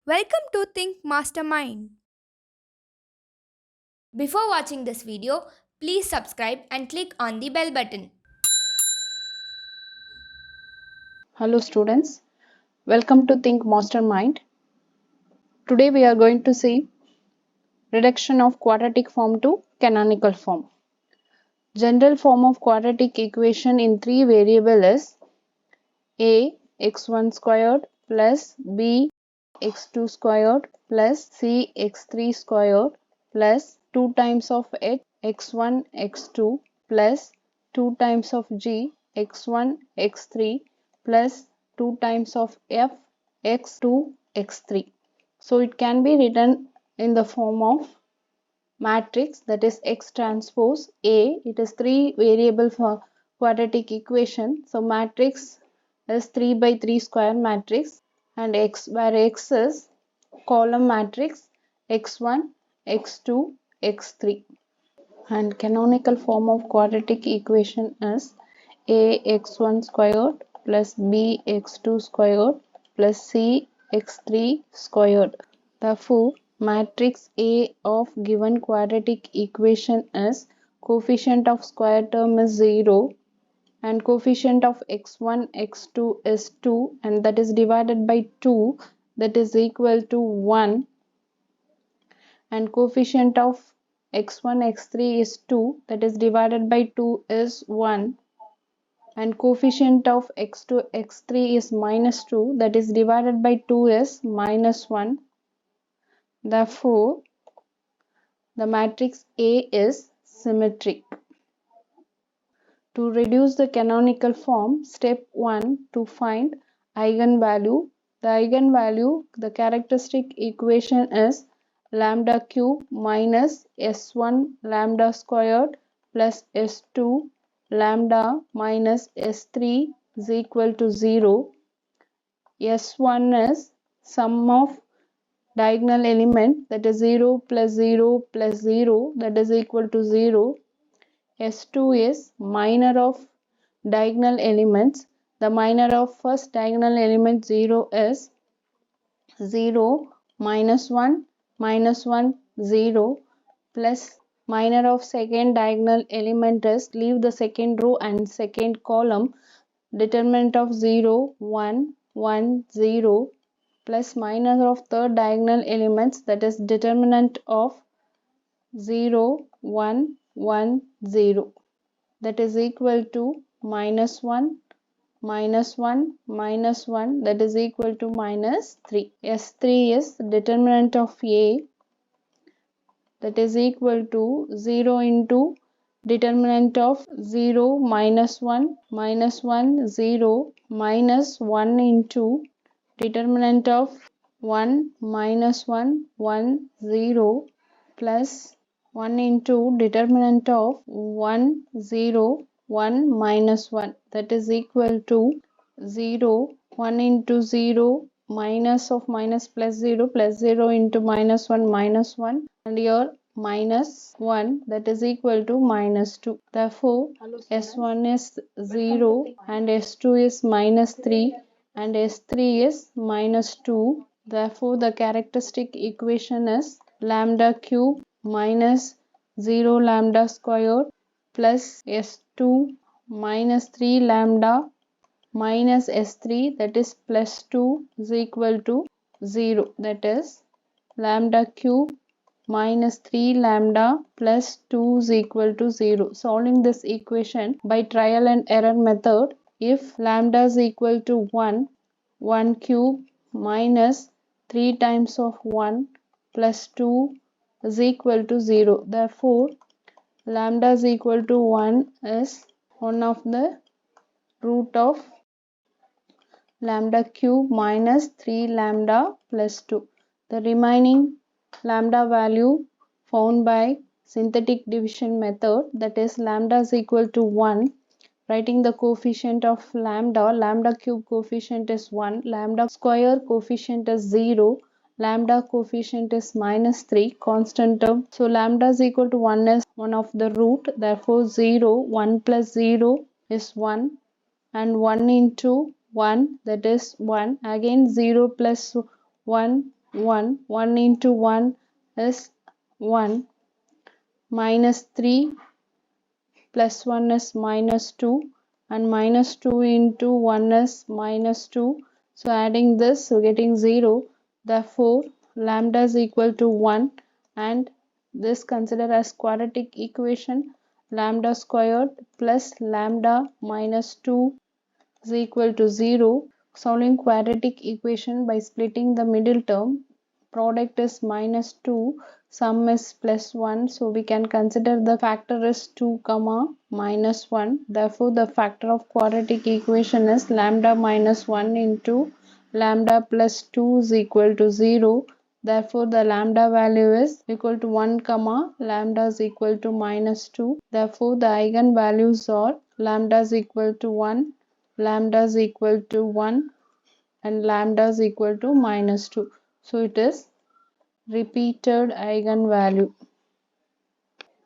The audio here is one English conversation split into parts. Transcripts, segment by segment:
Welcome to Think Mastermind. Before watching this video, please subscribe and click on the bell button. Hello students, welcome to Think Mastermind. Today we are going to see reduction of quadratic form to canonical form. General form of quadratic equation in three variables is a x1 squared plus b x2 squared plus c x3 squared plus 2 times of x1 x2 plus 2 times of g x1 x3 plus 2 times of f x2 x3. So it can be written in the form of matrix, that is x transpose A. It is three variable for quadratic equation. So matrix is 3 by 3 square matrix, and x, where x is column matrix x1 x2 x3. And canonical form of quadratic equation is a x1 squared plus b x2 squared plus c x3 squared. Therefore, matrix A of given quadratic equation is coefficient of square term is 0 and coefficient of x1 x2 is 2, and that is divided by 2, that is equal to 1, and coefficient of x1 x3 is 2, that is divided by 2 is 1, and coefficient of x2 x3 is minus 2, that is divided by 2 is minus 1. Therefore, the matrix A is symmetric. To reduce the canonical form, step 1, to find eigenvalue. The eigenvalue, the characteristic equation is lambda cube minus s1 lambda squared plus s2 lambda minus s3 is equal to 0. S1 is sum of diagonal element, that is 0 plus 0 plus 0, that is equal to 0. S2 is minor of diagonal elements. The minor of first diagonal element 0 is 0 minus 1 0 plus minor of second diagonal element is, leave the second row and second column, determinant of 0 1 1 0 plus minor of third diagonal elements, that is determinant of 0 1 1 0, that is equal to minus 1 minus 1 minus 1, that is equal to minus 3. S3 is determinant of A, that is equal to 0 into determinant of 0 minus 1 0 minus 1 into determinant of 1 minus 1 1 0 plus 1 into determinant of 1 0 1 minus 1, that is equal to 0 1 into 0 minus of minus plus 0 plus 0 into minus 1, and here minus 1, that is equal to minus 2. Therefore, S1 is 0 and S2 is minus 3 and S3 is minus 2. Therefore, the characteristic equation is lambda cube minus 0 lambda squared plus S2 minus 3 lambda minus S3, that is plus 2, is equal to 0, that is lambda cube minus 3 lambda plus 2 is equal to 0. Solving this equation by trial and error method, if lambda is equal to 1, 1 cube minus 3 times of 1 plus 2 is equal to 0. Therefore, lambda is equal to 1 is one of the root of lambda cube minus 3 lambda plus 2. The remaining lambda value found by synthetic division method, that is lambda is equal to 1. Writing the coefficient of lambda cube coefficient is 1, lambda square coefficient is 0, lambda coefficient is minus 3, constant term. So lambda is equal to 1 is one of the root, therefore 0, 1 plus 0 is 1, and 1 into 1, that is 1, again 0 plus 1 1. 1 into 1 is 1. Minus 3 plus 1 is minus 2, and minus 2 into 1 is minus 2. So adding this, so getting 0. Therefore, lambda is equal to 1, and this considered as quadratic equation. Lambda squared plus lambda minus 2 is equal to 0. Solving quadratic equation by splitting the middle term, product is minus 2, sum is plus 1, so we can consider the factor is 2 comma minus 1. Therefore the factor of quadratic equation is lambda minus 1 into lambda plus 2 is equal to 0. Therefore the lambda value is equal to 1 comma lambda is equal to minus 2. Therefore the eigenvalues are lambda is equal to 1, lambda is equal to 1, and lambda is equal to minus 2. So it is repeated eigenvalue.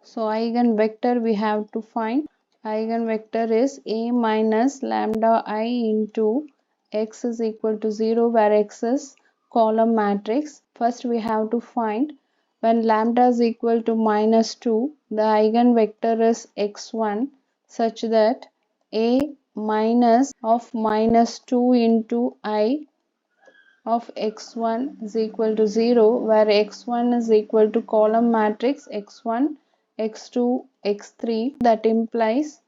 So eigenvector we have to find. Eigenvector is A minus lambda I into x is equal to 0, where x is column matrix. First we have to find, when lambda is equal to minus 2, the eigenvector is x1 such that A minus of minus 2 into I of x1 is equal to 0, where x1 is equal to column matrix x1, x2, x3. That implies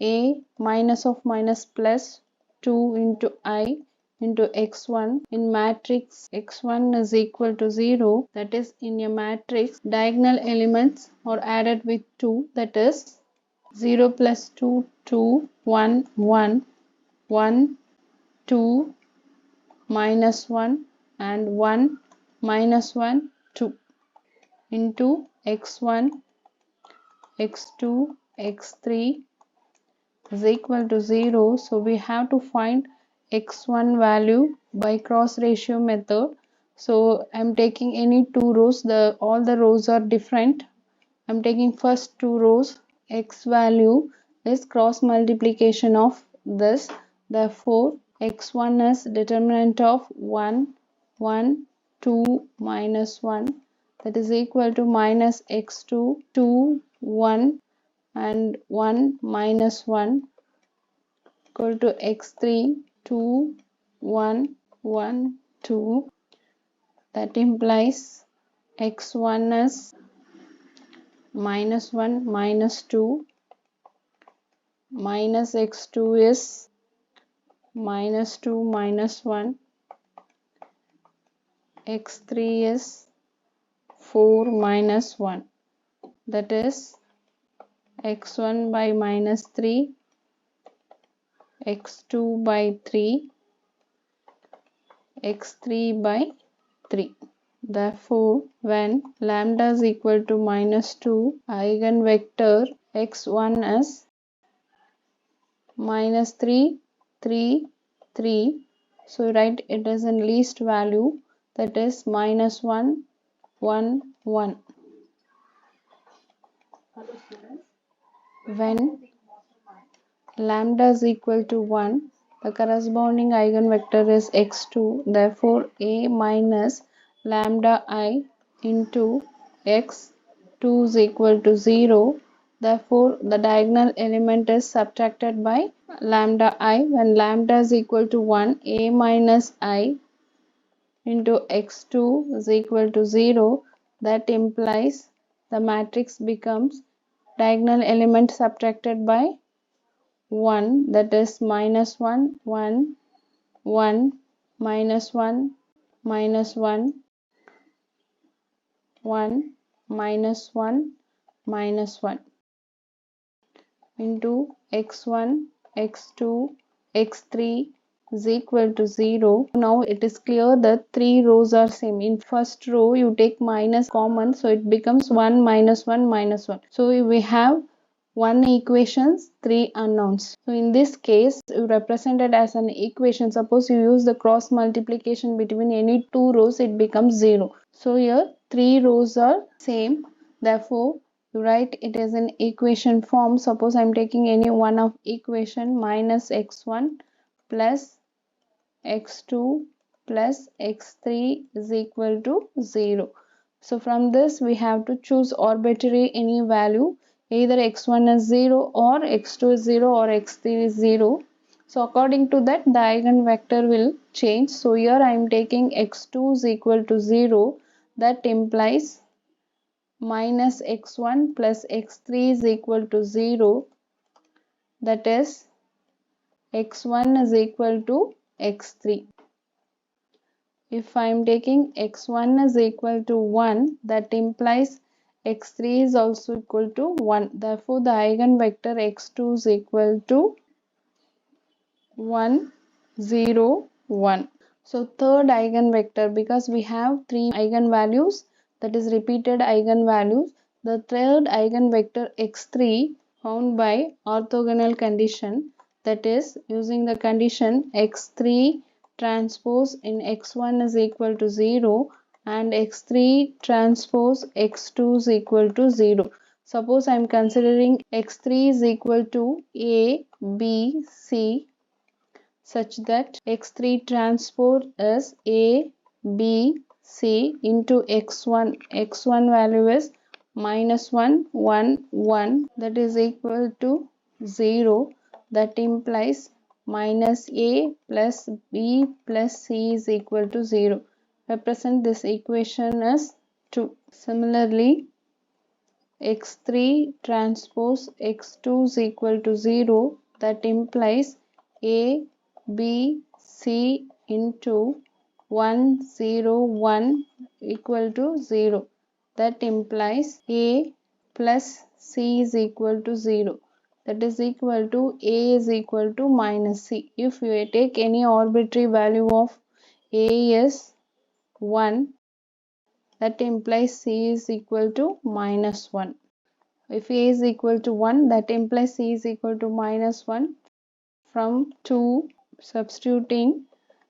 A minus of minus plus 2 into I into x1 in matrix x1 is equal to 0, that is in a matrix diagonal elements are added with 2, that is 0 plus 2, 2, 1, 1, 1, 2, minus 1, and 1, minus 1, 2 into x1, x2, x3 is equal to 0. So we have to find x1 value by cross ratio method. So I'm taking any two rows, all the rows are different. I'm taking first two rows. X value is cross multiplication of this. Therefore x1 is determinant of 1, 1, 2, minus 1, that is equal to minus x2, 2, 1, and 1, minus 1 equal to x3, 2, 1, 1, 2. That implies x1 is minus 1, minus 2, minus x2 is minus 2, minus 1, x3 is 4, minus 1, that is x1 by minus 3, x2 by 3, x3 by 3. Therefore, when lambda is equal to minus 2, eigenvector x1 is minus 3, 3, 3. So write it as in least value, that is minus 1, 1, 1. When lambda is equal to 1, the corresponding eigenvector is x2. Therefore, A minus lambda I into x2 is equal to 0. Therefore, the diagonal element is subtracted by lambda I. When lambda is equal to 1, A minus I into x2 is equal to 0. That implies the matrix becomes diagonal element subtracted by 1, that is minus 1, 1, 1, minus 1, minus 1, 1, minus 1, minus 1 into x1, x2, x3 is equal to 0. Now it is clear that three rows are same. In first row you take minus common, so it becomes 1, minus 1, minus 1. So we have one equations, three unknowns. So in this case you represent it as an equation. Suppose you use the cross multiplication between any two rows, it becomes 0. So here three rows are same, therefore you write it as an equation form. Suppose I am taking any one of equation, minus x1 plus x2 plus x3 is equal to 0. So from this we have to choose arbitrary any value, either x1 is 0 or x2 is 0 or x3 is 0. So according to that the eigenvector will change. So here I am taking x2 is equal to 0, that implies minus x1 plus x3 is equal to 0, that is x1 is equal to x3. If I am taking x1 is equal to 1, that implies x3 is also equal to 1. Therefore, the eigenvector x2 is equal to 1, 0, 1. So, third eigenvector, because we have three eigenvalues, that is repeated eigenvalues, the third eigenvector x3 found by orthogonal condition, that is using the condition x3 transpose in x1 is equal to 0 and x3 transpose x2 is equal to 0. Suppose I am considering x3 is equal to a, b, c, such that x3 transpose is a, b, c into x1. x1 value is minus 1, 1, 1, that is equal to 0. That implies minus a plus b plus c is equal to 0. Represent this equation as 2. Similarly, x3 transpose x2 is equal to 0, that implies a, b, c into 1, 0, 1 equal to 0. That implies a plus c is equal to 0. That is equal to a is equal to minus c. If you take any arbitrary value of a is 1, that implies c is equal to minus 1. If a is equal to 1, that implies c is equal to minus 1. From 2, substituting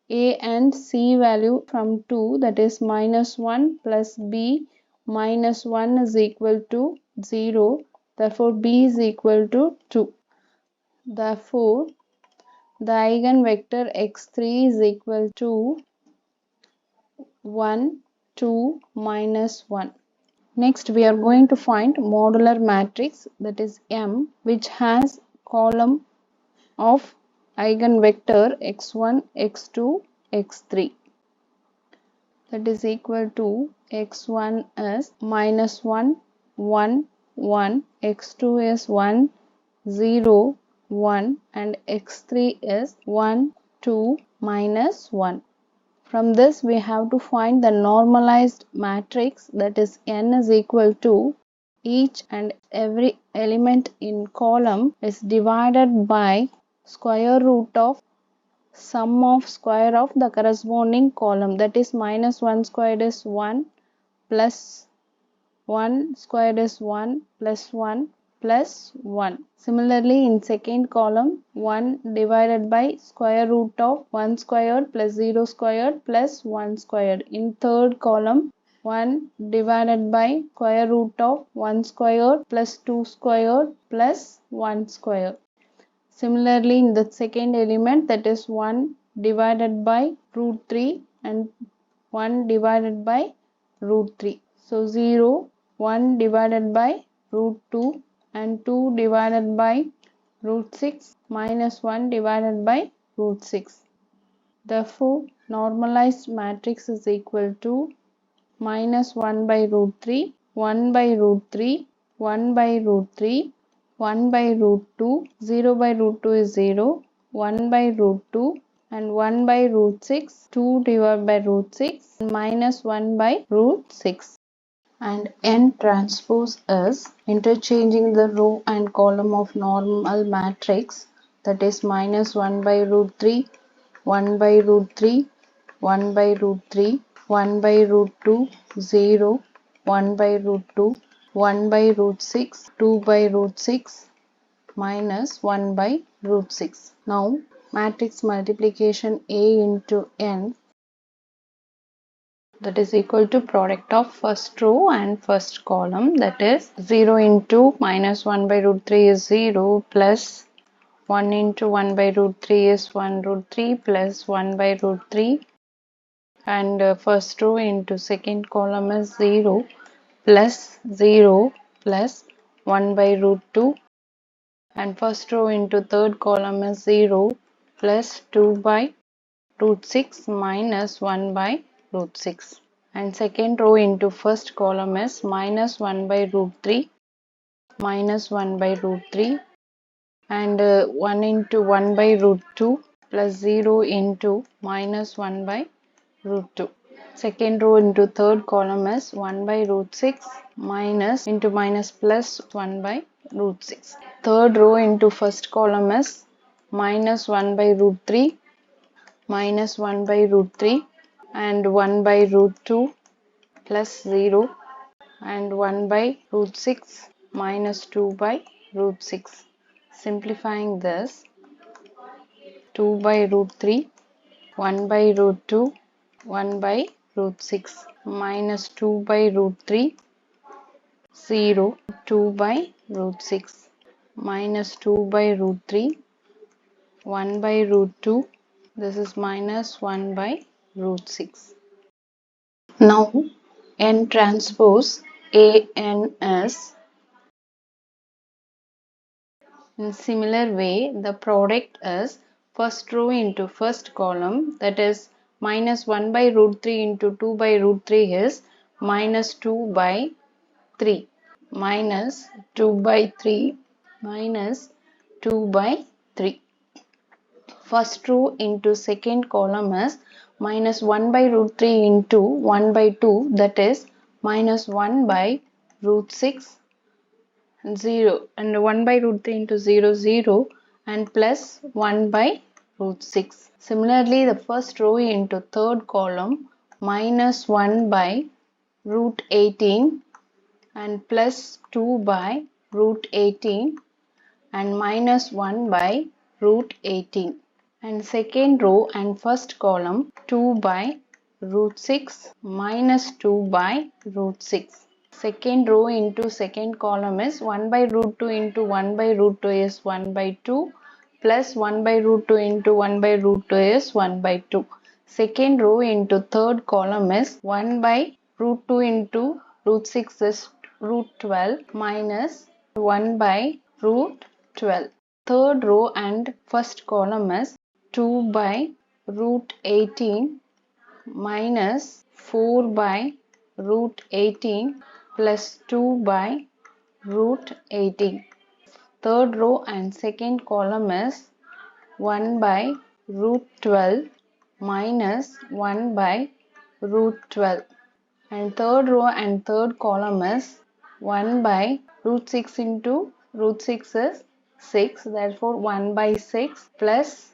a and c value from 2, that is minus 1 plus b minus 1 is equal to 0. Therefore, b is equal to 2. Therefore, the eigenvector x3 is equal to 1, 2, minus 1. Next, we are going to find modular matrix, that is M, which has column of eigenvector x1, x2, x3. That is equal to x1 is minus 1, 1, 1, x2 is 1, 0, 1 and x3 is 1, 2, minus 1. From this we have to find the normalized matrix, that is n is equal to each and every element in column is divided by square root of sum of square of the corresponding column, that is minus 1 squared is 1 plus 1 squared is 1 plus 1 plus 1. Similarly, in second column, 1 divided by square root of 1 squared plus 0 squared plus 1 squared. In third column, 1 divided by square root of 1 squared plus 2 squared plus 1 squared. Similarly, in the second element, that is 1 divided by root 3 and 1 divided by root 3. So 0, 1 divided by root 2 and 2 divided by root 6 minus 1 divided by root 6. Therefore, normalized matrix is equal to minus 1 by root 3, 1 by root 3, 1 by root 3, 1 by root 2, 0 by root 2 is 0, 1 by root 2 and 1 by root 6, 2 divided by root 6 minus 1 by root 6. And n transpose is interchanging the row and column of normal matrix, that is minus 1 by root 3, 1 by root 3, 1 by root 3, 1 by root 2, 0, 1 by root 2, 1 by root 6, 2 by root 6, minus 1 by root 6. Now, matrix multiplication A into n, that is equal to product of first row and first column, that is 0 into minus 1 by root 3 is 0 plus 1 into 1 by root 3 is 1 root 3 plus 1 by root 3 and first row into second column is 0 plus 0 plus 1 by root 2, and first row into third column is 0 plus 2 by root 6 minus 1 by root 6, and second row into first column is minus 1 by root 3 minus 1 by root 3, and 1 into 1 by root 2 plus 0 into minus 1 by root 2. Second row into third column is 1 by root 6 minus into minus plus 1 by root 6. Third row into first column is minus 1 by root 3 minus 1 by root 3 and 1 by root 2 plus 0 and 1 by root 6 minus 2 by root 6. Simplifying this, 2 by root 3, 1 by root 2, 1 by root 6 minus 2 by root 3, 0, 2 by root 6 minus 2 by root 3, 1 by root 2, this is minus 1 by root 6. Now n transpose an is, in similar way the product is first row into first column, that is minus 1 by root 3 into 2 by root 3 is minus 2 by 3 minus 2 by 3 minus 2 by 3. First row into second column is minus 1 by root 3 into 1 by 2, that is minus 1 by root 6 0 and 1 by root 3 into 0 0 and plus 1 by root 6. Similarly, the first row into third column minus 1 by root 18 and plus 2 by root 18 and minus 1 by root 18, and second row and first column 2 by root 6 minus 2 by root 6. Second row into second column is 1 by root 2 into 1 by root 2 is 1 by 2 plus 1 by root 2 into 1 by root 2 is 1 by 2. Second row into third column is 1 by root 2 into root 6 is root 12 minus 1 by root 12. Third row and first column is 2 by root 18 minus 4 by root 18 plus 2 by root 18. Third row and second column is 1 by root 12 minus 1 by root 12, and third row and third column is 1 by root 6 into root 6 is 6, therefore 1 by 6 plus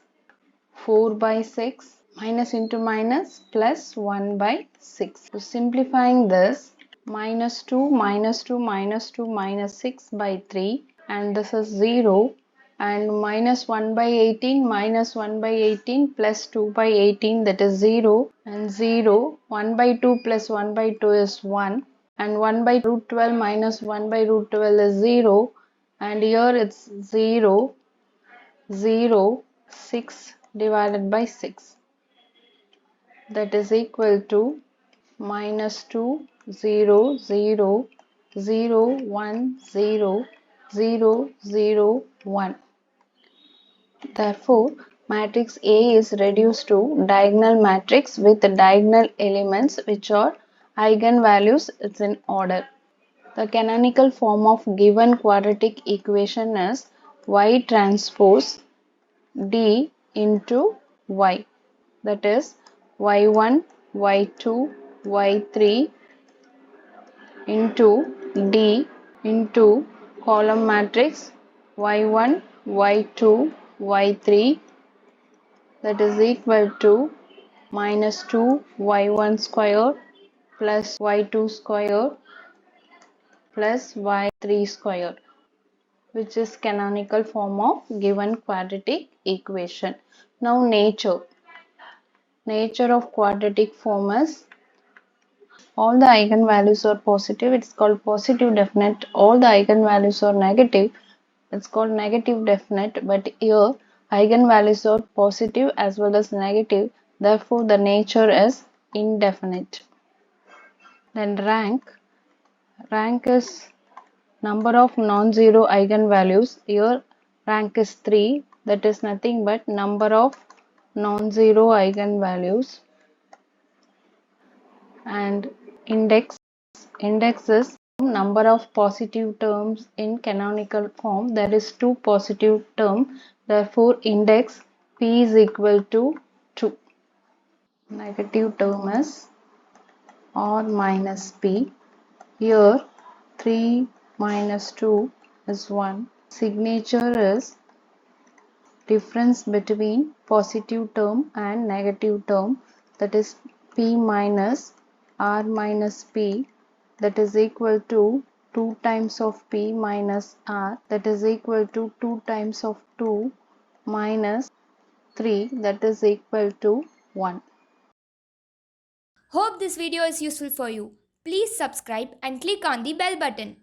4 by 6 minus into minus plus 1 by 6. So simplifying this, minus 2 minus 2 minus 2 minus 6 by 3, and this is 0, and minus 1 by 18 minus 1 by 18 plus 2 by 18, that is 0, and 0, 1 by 2 plus 1 by 2 is 1, and 1 by root 12 minus 1 by root 12 is 0, and here it's 0, 0, 6 divided by 6, that is equal to minus 2, 0, 0, 0, 1, 0, 0, 0, 1. Therefore, matrix A is reduced to diagonal matrix with diagonal elements which are eigenvalues. It's in order. The canonical form of given quadratic equation is y transpose D into y, that is y1, y2, y3 into D into column matrix y1, y2, y3, that is equal to minus 2 y1 square plus y2 square plus y3 square, which is canonical form of given quadratic equation. Now nature of quadratic form is all the eigenvalues are positive, it's called positive definite. All the eigenvalues are negative, it's called negative definite. But here eigenvalues are positive as well as negative, therefore the nature is indefinite. Then rank is number of non-zero eigenvalues. Here rank is 3, that is nothing but number of non-zero eigenvalues. And index is number of positive terms in canonical form. There is 2 positive terms, therefore index p is equal to 2. Negative term is r minus p. Here 3 minus 2 is 1. Signature is difference between positive term and negative term, that is p minus r minus p, that is equal to 2 times of p minus r, that is equal to 2 times of 2 minus 3, that is equal to 1. Hope this video is useful for you. Please subscribe and click on the bell button.